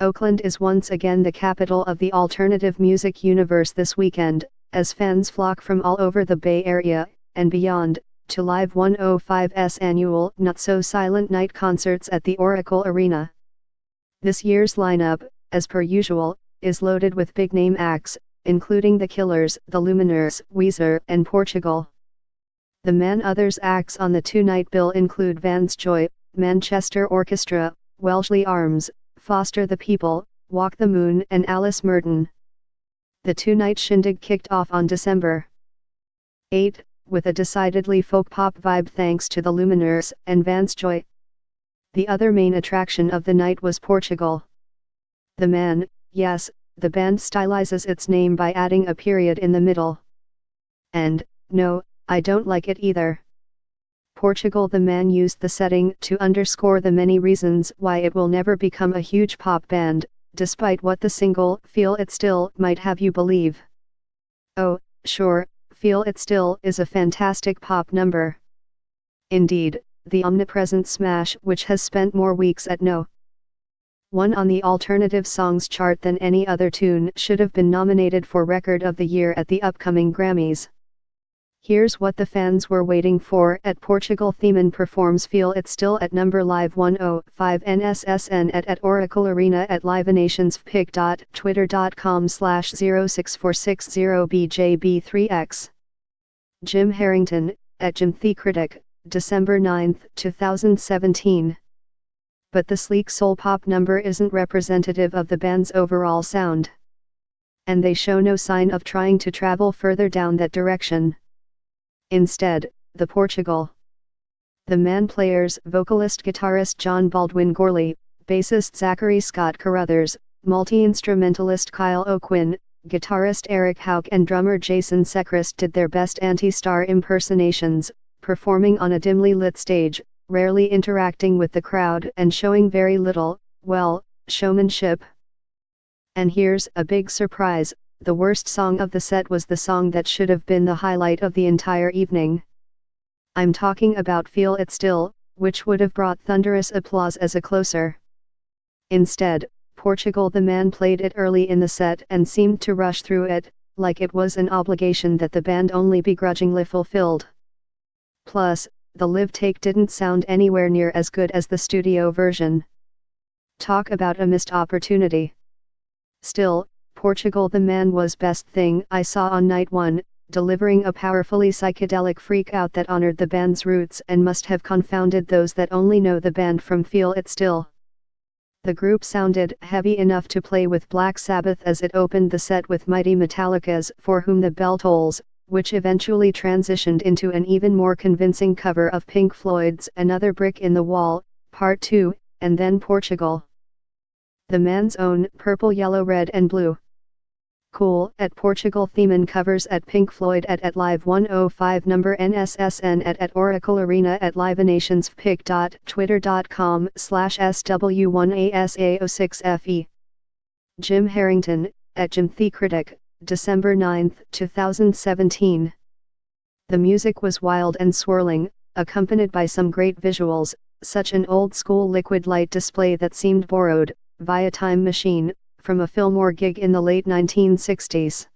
Oakland is once again the capital of the alternative music universe this weekend, as fans flock from all over the Bay Area, and beyond, to Live 105's annual Not So Silent Night concerts at the Oracle Arena. This year's lineup, as per usual, is loaded with big-name acts, including The Killers, The Lumineers, Weezer, and Portugal. The Man Others acts on the two-night bill include Vance Joy, Manchester Orchestra, Wellesley Arms, Foster the People, Walk the Moon and Alice Merton. The two-night shindig kicked off on December 8, with a decidedly folk-pop vibe thanks to the Lumineers and Vance Joy. The other main attraction of the night was Portugal. The Man, yes, the band stylizes its name by adding a period in the middle. And, no, I don't like it either. Portugal the Man used the setting to underscore the many reasons why it will never become a huge pop band, despite what the single Feel It Still might have you believe. Oh, sure, Feel It Still is a fantastic pop number. Indeed, the omnipresent smash which has spent more weeks at No. 1 on the alternative songs chart than any other tune should have been nominated for Record of the Year at the upcoming Grammys. Here's what the fans were waiting for at Portugal. Themen performs Feel It Still at number Live 105 NSSN at Oracle Arena at livenations.twitter.com/06460BJB3X. Jim Harrington, at Jim the Critic, December 9, 2017. But the sleek soul pop number isn't representative of the band's overall sound. And they show no sign of trying to travel further down that direction. Instead, the Portugal the Man players, vocalist-guitarist John Baldwin Gorley, bassist Zachary Scott Carruthers, multi-instrumentalist Kyle O'Quinn, guitarist Eric Hauck and drummer Jason Sechrist did their best anti-star impersonations, performing on a dimly lit stage, rarely interacting with the crowd and showing very little, well, showmanship. And here's a big surprise, the worst song of the set was the song that should have been the highlight of the entire evening. I'm talking about Feel It Still, which would have brought thunderous applause as a closer. Instead, Portugal the Man played it early in the set and seemed to rush through it, like it was an obligation that the band only begrudgingly fulfilled. Plus, the live take didn't sound anywhere near as good as the studio version. Talk about a missed opportunity. Still, Portugal the Man was best thing I saw on night one, delivering a powerfully psychedelic freak-out that honored the band's roots and must have confounded those that only know the band from Feel It Still. The group sounded heavy enough to play with Black Sabbath as it opened the set with mighty Metallica's For Whom the Bell Tolls, which eventually transitioned into an even more convincing cover of Pink Floyd's Another Brick in the Wall, Part 2, and then Portugal the Man's own Purple Yellow Red and Blue. Cool at Portugal themen covers at Pink Floyd at Live 105 number NSSN at Oracle Arena at livenations.twitter.com/SW1ASA06FE. Jim Harrington, at Jim the Critic, December 9, 2017. The music was wild and swirling, accompanied by some great visuals, such an old-school liquid light display that seemed borrowed, via Time Machine, from a Fillmore gig in the late 1960s.